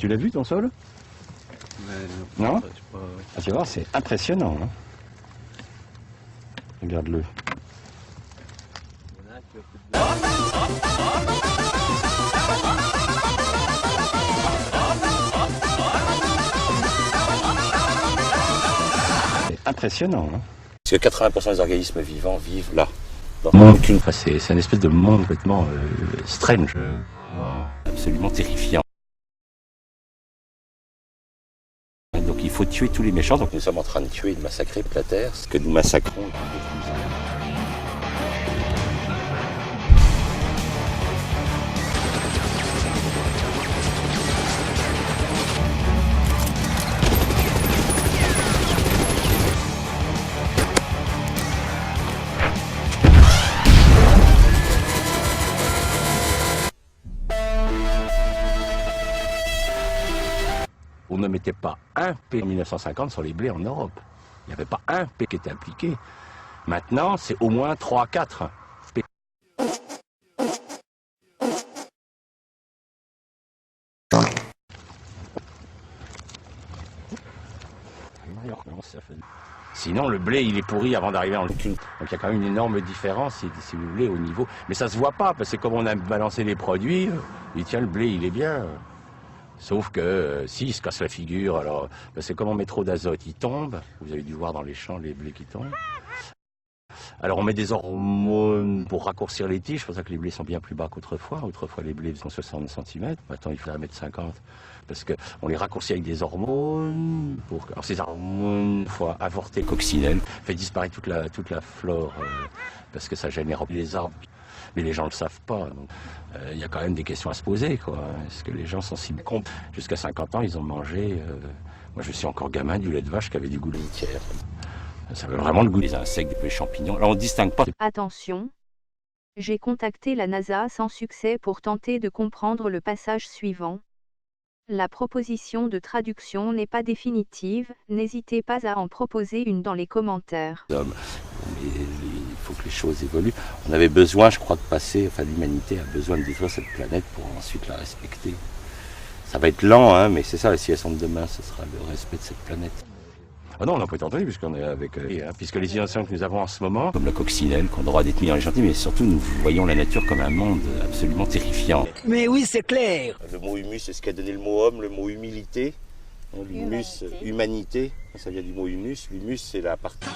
Tu l'as vu ton sol? Non? Ah, tu vois, c'est impressionnant. Hein. Regarde-le. C'est impressionnant. Hein. Parce que 80% des organismes vivants vivent là. Enfin, c'est un espèce de monde complètement strange. Absolument terrifiant. Donc il faut tuer tous les méchants. Donc nous sommes en train de tuer et de massacrer la Terre. Ce que nous massacrons. On ne mettait pas un P en 1950 sur les blés en Europe. Il n'y avait pas un P qui était impliqué. Maintenant, c'est au moins 3-4 P. Sinon, le blé, il est pourri avant d'arriver en cul. Donc il y a quand même une énorme différence, si vous voulez, au niveau. Mais ça se voit pas, parce que comme on a balancé les produits, il tient le blé, il est bien. Sauf que s'il se casse la figure, alors c'est comme on met trop d'azote, il tombe. Vous avez dû voir dans les champs les blés qui tombent. Alors on met des hormones pour raccourcir les tiges, c'est pour ça que les blés sont bien plus bas qu'autrefois. Autrefois les blés font 60 cm, maintenant il faut 1,50 m. Parce qu'on les raccourcit avec des hormones. Alors ces hormones, il faut avorter coccinelle, fait disparaître toute la flore, parce que ça génère les arbres. Mais les gens ne le savent pas. Il y a quand même des questions à se poser, quoi. Est-ce que les gens sont si cons? Jusqu'à 50 ans, ils ont mangé, moi je suis encore gamin, du lait de vache qui avait du goût de litière. Ça avait vraiment le goût des insectes, des champignons. Là, on ne distingue pas. Attention, j'ai contacté la NASA sans succès pour tenter de comprendre le passage suivant. La proposition de traduction n'est pas définitive, n'hésitez pas à en proposer une dans les commentaires. Il faut que les choses évoluent. On avait besoin, je crois, de passer, enfin l'humanité a besoin de détruire cette planète pour ensuite la respecter. Ça va être lent, hein, mais c'est ça la civilisation de demain, ce sera le respect de cette planète. Ah non, on n'a pas été entendu puisqu'on est avec, puisque les innovations que nous avons en ce moment, comme la coccinelle, qu'on a le droit d'être mis dans les gentils, mais surtout nous voyons la nature comme un monde absolument terrifiant. Mais oui, c'est clair. Le mot humus, c'est ce qu'a donné le mot homme, le mot humilité. L'humus, humanité, ça vient du mot humus. L'humus, c'est la partie.